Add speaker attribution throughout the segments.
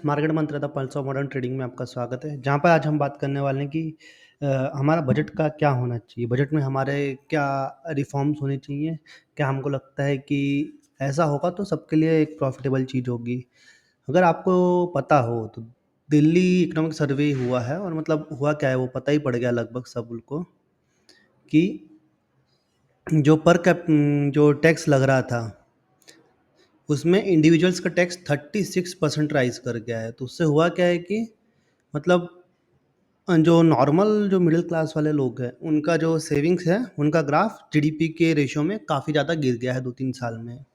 Speaker 1: Market मंत्र the pulse of modern trading में आपका स्वागत है। जहाँ पर आज हम बात करने वाले हैं कि हमारा बजट का क्या होना चाहिए, बजट में हमारे क्या रिफॉर्म्स होने चाहिए। क्या हमको लगता है कि ऐसा होगा तो सबके लिए एक प्रॉफिटेबल चीज़ होगी। अगर आपको पता हो तो दिल्ली इकोनॉमिक सर्वे हुआ है और मतलब हुआ क्या है वो पता ही पड़ गया लगभग सबको कि जो जो टैक्स लग रहा था उसमें इंडिविजुअल्स का टैक्स 36% राइज कर गया है। तो उससे हुआ क्या है कि मतलब जो नॉर्मल जो मिडिल क्लास वाले लोग हैं उनका जो सेविंग्स है उनका ग्राफ जीडीपी के रेशियो में काफ़ी ज़्यादा गिर गया है 2-3 साल में।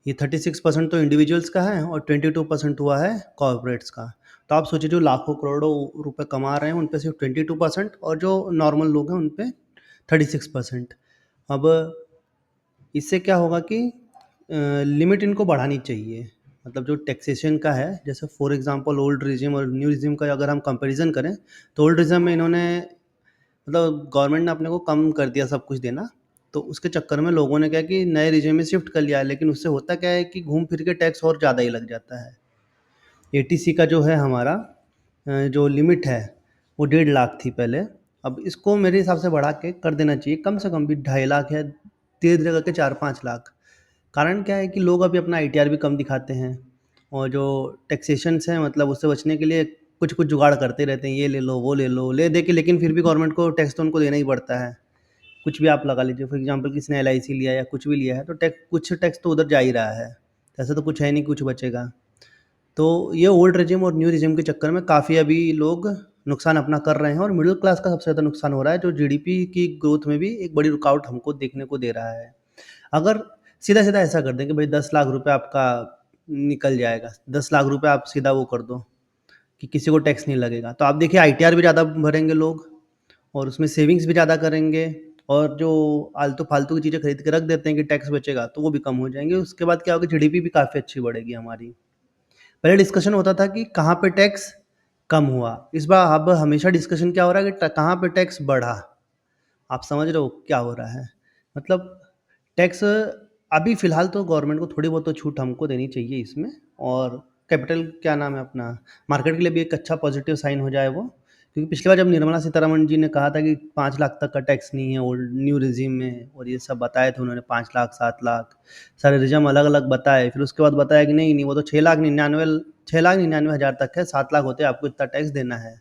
Speaker 1: ये 36% तो इंडिविजुअल्स का है और 22% हुआ है कॉर्पोरेट्स का। तो आप सोचिए जो लाखों करोड़ों रुपए कमा रहे हैं उन पे सिर्फ 22% और जो नॉर्मल लोग हैं उन पे 36%। अब इससे क्या होगा कि लिमिट इनको बढ़ानी चाहिए। मतलब जो टैक्सेशन का है, जैसे फॉर एग्जांपल ओल्ड रिजिम और न्यू रिजिम का अगर हम कंपैरिजन करें तो ओल्ड रिजिम में इन्होंने मतलब गवर्नमेंट ने अपने को कम कर दिया सब कुछ देना। तो उसके चक्कर में लोगों ने क्या कि नए रिजिम में शिफ्ट कर लिया है, लेकिन उससे होता क्या है कि घूम फिर के टैक्स और ज़्यादा ही लग जाता है। एटीसी का जो है हमारा जो लिमिट है वो 1.5 लाख थी पहले। अब इसको मेरे हिसाब से बढ़ा के कर देना चाहिए, कम से कम भी 2.5 लाख या धीरे धीरे करके 4-5 लाख। कारण क्या है कि लोग अभी अपना आईटीआर भी कम दिखाते हैं और जो टैक्सेशंस हैं मतलब उससे बचने के लिए कुछ कुछ जुगाड़ करते रहते हैं, ये ले लो वो ले लो ले दे के, लेकिन फिर भी गवर्नमेंट को टैक्स तो उनको देना ही पड़ता है। कुछ भी आप लगा लीजिए, फॉर एग्जांपल किसी ने एलआईसी लिया या कुछ भी लिया है तो टैक्स, कुछ टैक्स तो उधर जा ही रहा है। ऐसा तो कुछ है नहीं कुछ बचेगा। तो ये ओल्ड रेजिम और न्यू रेजिम के चक्कर में काफ़ी अभी लोग नुकसान अपना कर रहे हैं और मिडिल क्लास का सबसे ज़्यादा नुकसान हो रहा है, जो जीडीपी की ग्रोथ में भी एक बड़ी रुकावट हमको देखने को दे रहा है। अगर सीधा-सीधा ऐसा कर दें कि भाई 10 लाख रुपए आपका निकल जाएगा, 10 लाख रुपए आप सीधा वो कर दो कि किसी को टैक्स नहीं लगेगा। तो आप देखिए आईटीआर भी ज़्यादा भरेंगे लोग और उसमें सेविंग्स भी ज़्यादा करेंगे और जो आलतू-फालतू की चीज़ें खरीद के रख देते हैं कि टैक्स बचेगा, तो वो भी कम हो जाएँगे। उसके बाद क्या होगा, जीडीपी भी काफ़ी अच्छी बढ़ेगी हमारी। पहले डिस्कशन होता था कि कहाँ पे टैक्स कम हुआ, इस बार अब हमेशा डिस्कशन क्या हो रहा है कि कहाँ पे टैक्स बढ़ा। आप समझ रहे हो क्या हो रहा है? मतलब टैक्स अभी फ़िलहाल तो गवर्नमेंट को थोड़ी बहुत तो छूट हमको देनी चाहिए इसमें। और कैपिटल क्या नाम है अपना, मार्केट के लिए भी एक अच्छा पॉजिटिव साइन हो जाए वो। क्योंकि पिछली बार जब निर्मला सीतारमण जी ने कहा था कि 5 लाख तक का टैक्स नहीं है ओल्ड न्यू रेज़ीम में, और ये सब बताए थे उन्होंने 5 लाख, 7 लाख, सारे रेज़ीम अलग-अलग बताए। फिर उसके बाद बताया कि नहीं, नहीं वो तो 6 लाख 99 हज़ार तक है, 7 लाख होते हैं, आपको इतना टैक्स देना है।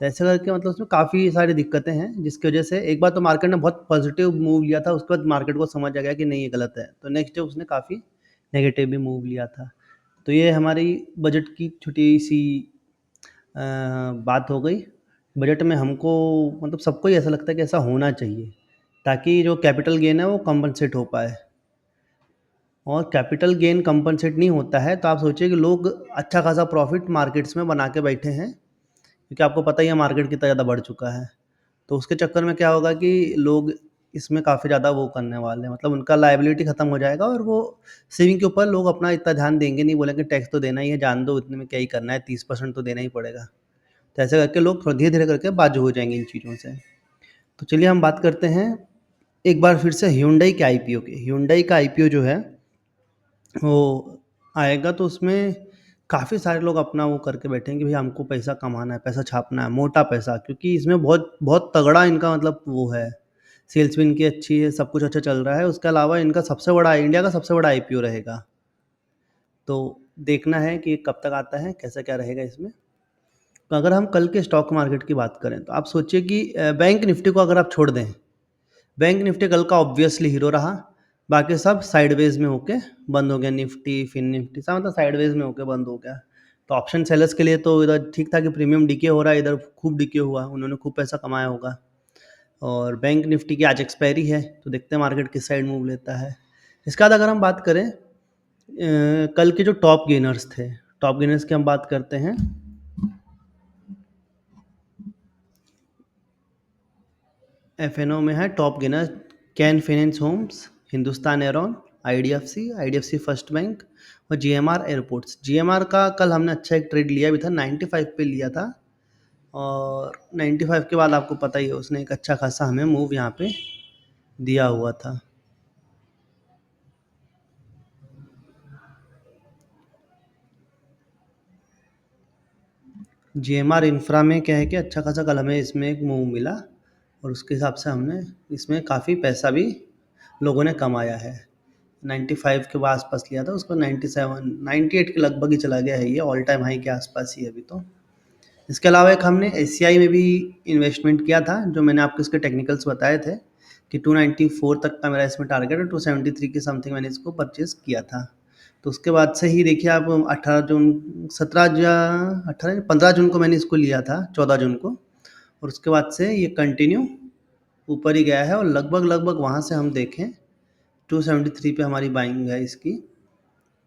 Speaker 1: तो ऐसे करके मतलब उसमें काफ़ी सारी दिक्कतें हैं, जिसकी वजह से एक बार तो मार्केट ने बहुत पॉजिटिव मूव लिया था, उसके बाद मार्केट को समझ आ गया कि नहीं ये गलत है, तो नेक्स्ट डे उसने काफ़ी नेगेटिव भी मूव लिया था। तो ये हमारी बजट की छोटी सी बात हो गई। बजट में हमको मतलब सबको ही ऐसा लगता है कि ऐसा होना चाहिए ताकि जो कैपिटल गेन है वो कंपनसेट हो पाए। और कैपिटल गेन कंपनसेट नहीं होता है तो आप सोचिए कि लोग अच्छा खासा प्रॉफिट मार्केट्स में बना के बैठे हैं, क्योंकि आपको पता ही है मार्केट कितना ज़्यादा बढ़ चुका है। तो उसके चक्कर में क्या होगा कि लोग इसमें काफ़ी ज़्यादा वो करने वाले हैं, मतलब उनका लायबिलिटी खत्म हो जाएगा और वो सेविंग के ऊपर लोग अपना इतना ध्यान देंगे नहीं, बोलेंगे टैक्स तो देना ही है, जान दो इतने में क्या ही करना है, 30% तो देना ही पड़ेगा। तो ऐसे करके लोग थोड़ा धीरे धीरे करके बाजू हो जाएंगे इन चीज़ों से। तो चलिए हम बात करते हैं एक बार फिर से ह्यूंडई के आईपीओ की। ह्यूंडई का आईपीओ जो है वो आएगा तो उसमें काफ़ी सारे लोग अपना वो करके बैठे हैं कि भाई हमको पैसा कमाना है, पैसा छापना है, मोटा पैसा, क्योंकि इसमें बहुत बहुत तगड़ा इनका मतलब वो है, सेल्स भी इनकी अच्छी है, सब कुछ अच्छा चल रहा है। उसके अलावा इनका सबसे बड़ा, इंडिया का सबसे बड़ा आईपीओ रहेगा। तो देखना है कि कब तक आता है, कैसा क्या रहेगा इसमें। तो अगर हम कल के स्टॉक मार्केट की बात करें तो आप सोचिए कि बैंक निफ्टी को अगर आप छोड़ दें, बैंक निफ्टी कल का ऑब्वियसली हीरो रहा, बाकी सब साइडवेज में होके बंद हो गया। निफ्टी, फिन निफ्टी सब मतलब साइडवेज में होके बंद हो गया। तो ऑप्शन सेलर्स के लिए तो इधर ठीक था कि प्रीमियम डीके हो रहा है, इधर खूब डीके हुआ, उन्होंने खूब पैसा कमाया होगा। और बैंक निफ्टी की आज एक्सपायरी है तो देखते हैं मार्केट किस साइड मूव लेता है। इसके बाद अगर हम बात करें कल के जो टॉप गेनर्स थे, टॉप गेनर्स की हम बात करते हैं। एफएनओ में है top gainer Can Finance Homes, Hindustan एरोन, आईडीएफसी फर्स्ट बैंक और जीएमआर एयरपोर्ट्स। जीएमआर का कल हमने अच्छा एक ट्रेड लिया भी था, 95 पे लिया था और 95 के बाद आपको पता ही है उसने एक अच्छा खासा हमें मूव यहाँ पे दिया हुआ था। जीएमआर इंफ्रा में क्या है कि अच्छा खासा कल हमें इसमें एक मूव मिला और उसके हिसाब से हमने इसमें काफ़ी पैसा भी लोगों ने कमाया है। 95 के आसपास लिया था, उसको 97 98 के लगभग ही चला गया है, ये ऑल टाइम हाई के आसपास ही है अभी तो। इसके अलावा एक हमने एससीआई में भी इन्वेस्टमेंट किया था, जो मैंने आपको इसके टेक्निकल्स बताए थे कि 294 तक का मेरा इसमें टारगेट है, 273 के समथिंग मैंने इसको परचेज किया था। तो उसके बाद से ही देखिए आप 18 जून 17 या 18 15 जून को मैंने इसको लिया था, 14 जून को, और उसके बाद से ये कंटिन्यू ऊपर ही गया है और लगभग लगभग वहाँ से हम देखें 273 पे हमारी बाइंग है इसकी।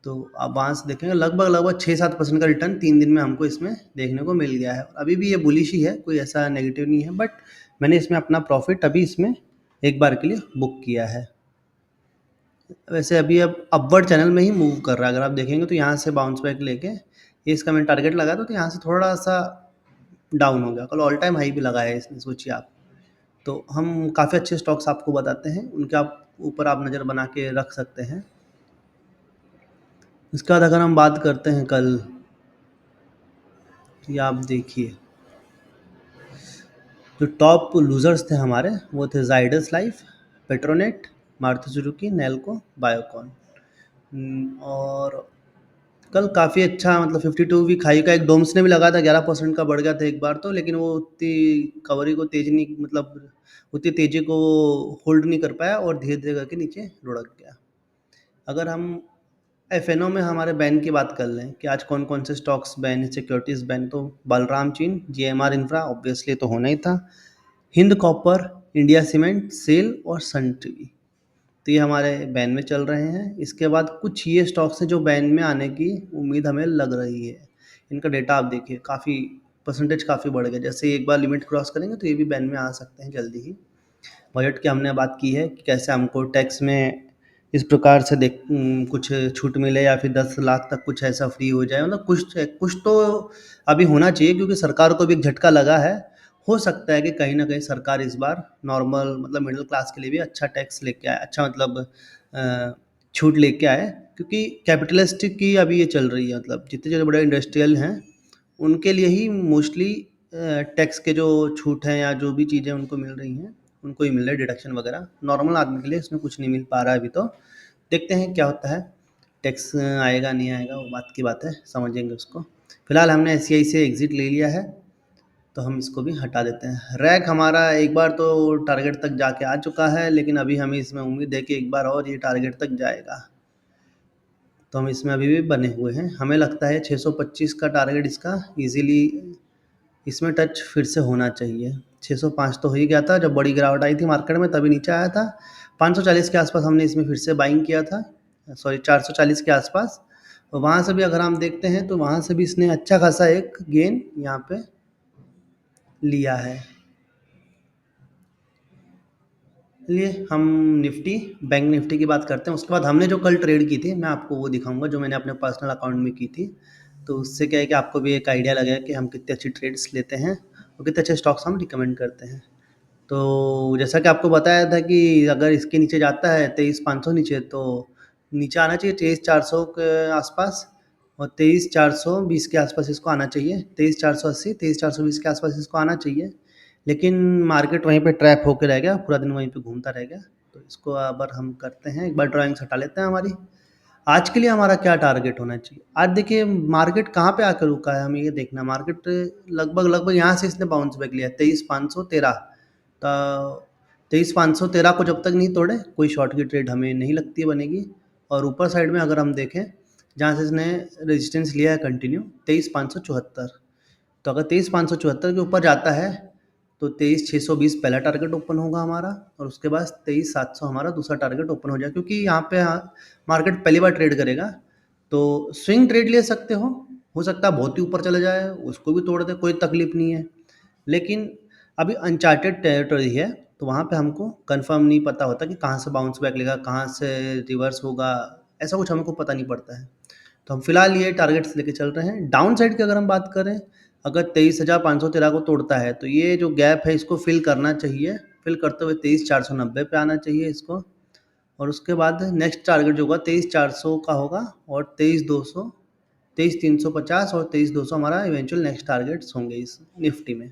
Speaker 1: तो आप वहाँ से देखेंगे लगभग लगभग 6-7% का रिटर्न 3 दिन में हमको इसमें देखने को मिल गया है। अभी भी ये बुलिश ही है, कोई ऐसा नेगेटिव नहीं है, बट मैंने इसमें अपना प्रॉफिट अभी इसमें एक बार के लिए बुक किया है। वैसे अभी अब अपवर्ड चैनल में ही मूव कर रहा है, अगर आप देखेंगे तो यहाँ से बाउंस बैक लेके ये इसका मैंने टारगेट लगा था, तो यहाँ से थोड़ा सा डाउन हो गया, कल ऑल टाइम हाई भी लगा है इसने, सोचिए आप। तो हम काफ़ी अच्छे स्टॉक्स आपको बताते हैं, उनके आप ऊपर आप नज़र बना के रख सकते हैं। इसके बाद अगर हम बात करते हैं कल, तो ये आप देखिए जो टॉप लूजर्स थे हमारे वो थे Zydus life, Petronet, Maruti Suzuki, Nelco, Biocon. और कल काफ़ी अच्छा मतलब 52 वीक हाई का एक डोम्स ने भी लगा था, 11% का बढ़ गया था एक बार तो, लेकिन वो उतनी कवरी को तेज नहीं, मतलब उतनी तेजी को होल्ड नहीं कर पाया और धीरे धीरे करके नीचे लुढ़क गया। अगर हम एफएनओ में हमारे बैन की बात कर लें कि आज कौन कौन से स्टॉक्स बैन है, सिक्योरिटीज़ बैन, तो बलराम चीन, जीएमआर इंफ्रा ऑब्वियसली तो होना ही था, Hind copper, India cement, SAIL और सन टीवी, तो ये हमारे बैन में चल रहे हैं। इसके बाद कुछ ये स्टॉक्स हैं जो बैन में आने की उम्मीद हमें लग रही है। इनका डेटा आप देखिए, काफ़ी परसेंटेज काफ़ी बढ़ गया, जैसे एक बार लिमिट क्रॉस करेंगे तो ये भी बैन में आ सकते हैं जल्दी ही। बजट की हमने बात की है कि कैसे हमको टैक्स में इस प्रकार से कुछ छूट मिले या फिर 10 लाख तक कुछ ऐसा फ्री हो जाए, मतलब कुछ कुछ तो अभी होना चाहिए, क्योंकि सरकार को भी एक झटका लगा है। हो सकता है कि कहीं ना कहीं सरकार इस बार नॉर्मल मतलब मिडिल क्लास के लिए भी अच्छा टैक्स लेके आए, अच्छा मतलब छूट लेके आए, क्योंकि कैपिटलिस्ट की अभी ये चल रही है, मतलब जितने जो बड़े इंडस्ट्रियल हैं उनके लिए ही मोस्टली टैक्स के जो छूट हैं या जो भी चीज़ें उनको मिल रही हैं उनको ही मिल रहा है, डिडक्शन वगैरह। नॉर्मल आदमी के लिए इसमें कुछ नहीं मिल पा रहा है अभी तो। देखते हैं क्या होता है, टैक्स आएगा नहीं आएगा वो बात की बात है, समझेंगे उसको। फिलहाल हमने एससीआई से एग्ज़िट ले लिया है, तो हम इसको भी हटा देते हैं। रैक हमारा एक बार तो टारगेट तक जाके आ चुका है, लेकिन अभी हमें इसमें उम्मीद है कि एक बार और ये टारगेट तक जाएगा, तो हम इसमें अभी भी बने हुए हैं। हमें लगता है 625 का टारगेट इसका इजीली इसमें टच फिर से होना चाहिए। 605 तो हो ही गया था जब बड़ी गिरावट आई थी मार्केट में, तभी नीचे आया था। 540 के आसपास हमने इसमें फिर से बाइंग किया था, सॉरी 440 के आसपास। और वहाँ से भी अगर हम देखते हैं तो वहाँ से भी इसने अच्छा खासा एक गेन यहाँ पे लिया है। चलिए हम निफ्टी, बैंक निफ्टी की बात करते हैं। उसके बाद हमने जो कल ट्रेड की थी मैं आपको वो दिखाऊंगा जो मैंने अपने पर्सनल अकाउंट में की थी, तो उससे क्या है कि आपको भी एक आइडिया लगेगा कि हम कितनी अच्छी ट्रेड्स लेते हैं और कितने अच्छे स्टॉक्स हम रिकमेंड करते हैं। तो जैसा कि आपको बताया था कि अगर इसके नीचे जाता है 23,500 नीचे, तो नीचे आना चाहिए 23,400 के आसपास, और 23,420 के आसपास इसको आना चाहिए, 23,480 23,420 के आसपास इसको आना चाहिए। लेकिन मार्केट वहीं पे ट्रैप होकर रह गया, पूरा दिन वहीं पे घूमता रह गया। तो इसको अब हम करते हैं, एक बार ड्राइंग्स हटा लेते हैं हमारी। आज के लिए हमारा क्या टारगेट होना चाहिए? आज देखिए मार्केट कहाँ पे आकर रुका है, हमें ये देखना। मार्केट लगभग लगभग यहाँ से इसने बाउंस बैक लिया 23,513, तो 23,513 को जब तक नहीं तोड़े कोई शॉर्ट की ट्रेड हमें नहीं लगती है बनेगी। और ऊपर साइड में अगर हम देखें जहाँ से इसने रेजिस्टेंस लिया है कंटिन्यू 23,574, तो अगर 23,574 के ऊपर जाता है तो 23,620 पहला टारगेट ओपन होगा हमारा, और उसके बाद 23,700 हमारा दूसरा टारगेट ओपन हो जाए, क्योंकि यहाँ पे मार्केट पहली बार ट्रेड करेगा। तो स्विंग ट्रेड ले सकते हो सकता है बहुत ही ऊपर चले जाए, उसको भी तोड़ दे, कोई तकलीफ नहीं है। लेकिन अभी अनचार्टेड टेरिटरी है, तो वहाँ पे हमको कंफर्म नहीं पता होता कि कहाँ से बाउंस बैक लेगा, कहाँ से रिवर्स होगा, ऐसा कुछ हमको पता नहीं पड़ता है। तो हम फिलहाल ये टारगेट्स लेके चल रहे हैं। डाउन साइड की अगर हम बात करें, अगर 23,513 को तोड़ता है तो ये जो गैप है इसको फिल करना चाहिए, फिल करते हुए 23,490 पे आना चाहिए इसको। और उसके बाद नेक्स्ट टारगेट जो होगा 23,400 का होगा और 23,200 23,350 और 23,200 हमारा इवेंचुअल नेक्स्ट टारगेट्स होंगे इस निफ्टी में।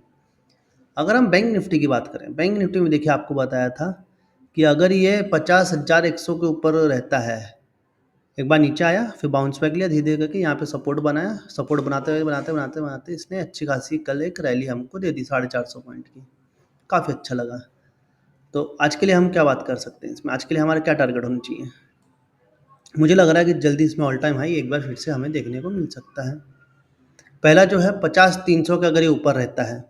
Speaker 1: अगर हम बैंक निफ्टी की बात करें, बैंक निफ्टी में देखिए आपको बताया था कि अगर ये 50,100 के ऊपर रहता है, एक बार नीचे आया फिर बाउंस बैक लिया धीरे धीरे करके, यहाँ पे सपोर्ट बनाया, सपोर्ट बनाते हुए बनाते इसने अच्छी खासी कल एक रैली हमको दे दी 450 पॉइंट की, काफ़ी अच्छा लगा। तो आज के लिए हम क्या बात कर सकते हैं इसमें, आज के लिए हमारा क्या टारगेट होना चाहिए? मुझे लग रहा है कि जल्दी इसमें ऑल टाइम हाई एक बार फिर से हमें देखने को मिल सकता है। पहला जो है 50,300 के अगर ये ऊपर रहता है,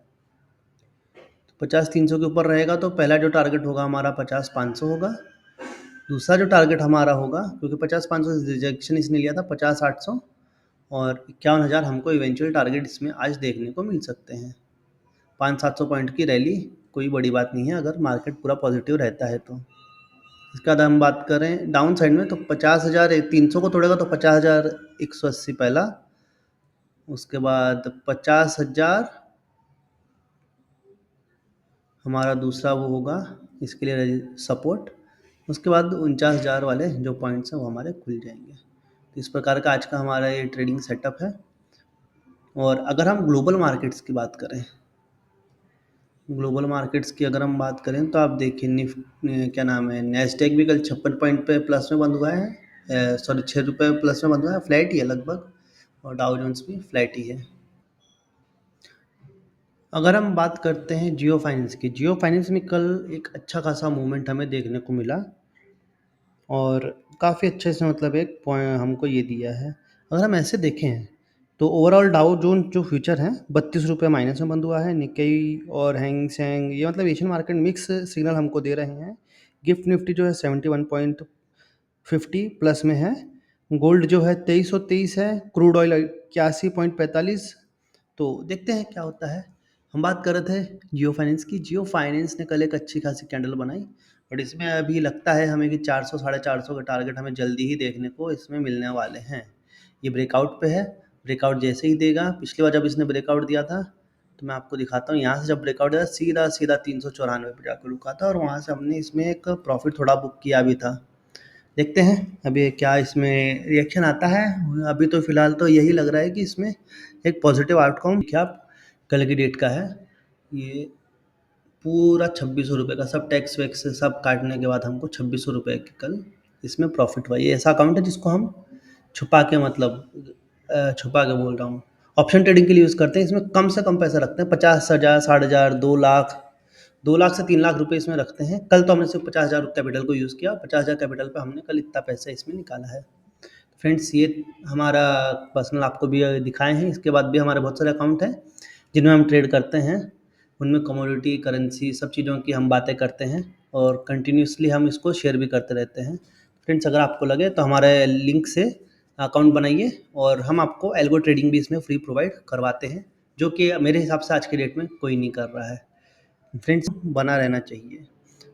Speaker 1: 50,300 के ऊपर रहेगा तो पहला जो टारगेट होगा हमारा 50,500 होगा। दूसरा जो टारगेट हमारा होगा, क्योंकि 50,500 रिजेक्शन इसने लिया था, 50,800 और 51,000 हमको इवेंचुअल टारगेट इसमें आज देखने को मिल सकते हैं। 500-700 पॉइंट की रैली कोई बड़ी बात नहीं है अगर मार्केट पूरा पॉजिटिव रहता है तो। इसके बाद हम बात करें डाउन साइड में, तो 50,300 को तोड़ेगा तो 50,180 पहला, उसके बाद 50,000 हमारा दूसरा वो होगा इसके लिए सपोर्ट, उसके बाद 49,000 वाले जो पॉइंट्स हैं वो हमारे खुल जाएंगे। तो इस प्रकार का आज का हमारा ये ट्रेडिंग सेटअप है। और अगर हम ग्लोबल मार्केट्स की बात करें, ग्लोबल मार्केट्स की अगर हम बात करें तो आप देखिए क्या नाम है, नैस्डैक भी कल 56 पॉइंट पे प्लस में बंद हुआ है, सॉरी 6 रुपये प्लस में बंद हुआ है, फ्लैट ही है लगभग, और डाउ जोन्स भी फ्लैट ही है। अगर हम बात करते हैं जियो फाइनेंस की, जियो फाइनेंस में कल एक अच्छा खासा मूवमेंट हमें देखने को मिला और काफ़ी अच्छे से मतलब एक पॉइंट हमको ये दिया है। अगर हम ऐसे देखें तो ओवरऑल डाउ जोन जो फ्यूचर है 32 रुपये माइनस में बंद हुआ है, निक्केई और हैंग सेंग ये मतलब एशियन मार्केट मिक्स सिग्नल हमको दे रहे हैं। गिफ्ट निफ्टी जो है 71.50 प्लस में है, गोल्ड जो है 2323 है, क्रूड ऑयल 81.45। तो देखते हैं क्या होता है। हम बात कर रहे थे जियो फाइनेंस की, जियो फाइनेंस ने कल एक अच्छी खासी कैंडल बनाई, बट इसमें अभी लगता है हमें कि 400 450 का टारगेट हमें जल्दी ही देखने को इसमें मिलने वाले हैं। ये ब्रेकआउट पे है, ब्रेकआउट जैसे ही देगा, पिछली बार जब इसने ब्रेकआउट दिया था तो मैं आपको दिखाता हूँ, यहाँ से जब ब्रेकआउट दिया सीधा सीधा 394 पे जाकर रुका था और वहाँ से हमने इसमें एक प्रॉफिट थोड़ा बुक किया भी था। देखते हैं अभी क्या इसमें रिएक्शन आता है। अभी तो फिलहाल तो यही लग रहा है कि इसमें एक पॉजिटिव आउटकम क्या कल की डेट का है। ये पूरा 2600 का सब टैक्स वैक्स सब काटने के बाद हमको 2600 के कल इसमें प्रॉफिट हुआ। ये ऐसा अकाउंट है जिसको हम छुपा के मतलब छुपा के बोल रहा हूँ, ऑप्शन ट्रेडिंग के लिए यूज़ करते हैं। इसमें कम से कम पैसा रखते हैं, 50,000 60,000 2 लाख, 2 लाख से 3 लाख रुपए इसमें रखते हैं। कल तो हमने सिर्फ 50,000 कैपिटल को यूज़ किया, 50,000 कैपिटल पे हमने कल इतना पैसा इसमें निकाला है। फ्रेंड्स ये हमारा पर्सनल आपको भी दिखाए हैं, इसके बाद भी हमारे बहुत सारे अकाउंट हैं जिनमें हम ट्रेड करते हैं, उनमें कमोडिटी करेंसी सब चीज़ों की हम बातें करते हैं और कंटिन्यूसली हम इसको शेयर भी करते रहते हैं। फ्रेंड्स अगर आपको लगे तो हमारे लिंक से अकाउंट बनाइए और हम आपको एल्गो ट्रेडिंग भी इसमें फ्री प्रोवाइड करवाते हैं, जो कि मेरे हिसाब से आज के डेट में कोई नहीं कर रहा है। फ्रेंड्स बना रहना चाहिए।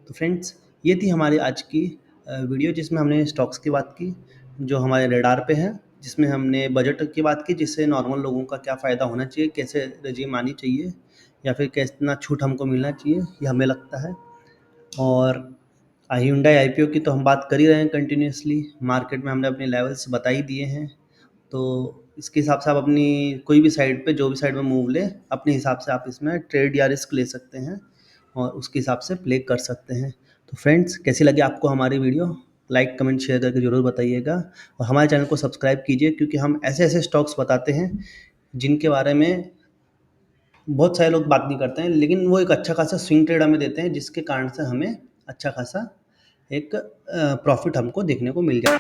Speaker 1: तो फ्रेंड्स ये थी हमारी आज की वीडियो जिसमें हमने स्टॉक्स की बात की जो हमारे रेडार पे है, जिसमें हमने बजट की बात की जिससे नॉर्मल लोगों का क्या फ़ायदा होना चाहिए, कैसे रजीम आनी चाहिए या फिर कितना छूट हमको मिलना चाहिए, ये हमें लगता है। और Hyundai IPO की तो हम बात कर ही रहे हैं कंटिन्यूसली, मार्केट में हमने अपने लेवल्स बता ही दिए हैं। तो इसके हिसाब से आप अपनी कोई भी साइड पे जो भी साइड में मूव ले, अपने हिसाब से आप इसमें ट्रेड या रिस्क ले सकते हैं और उसके हिसाब से प्ले कर सकते हैं। तो फ्रेंड्स कैसी लगी आपको हमारी वीडियो, लाइक कमेंट शेयर करके ज़रूर बताइएगा और हमारे चैनल को सब्सक्राइब कीजिए, क्योंकि हम ऐसे ऐसे स्टॉक्स बताते हैं जिनके बारे में बहुत सारे लोग बात नहीं करते हैं, लेकिन वो एक अच्छा खासा स्विंग ट्रेड हमें देते हैं जिसके कारण से हमें अच्छा खासा एक प्रॉफिट हमको देखने को मिल जाए।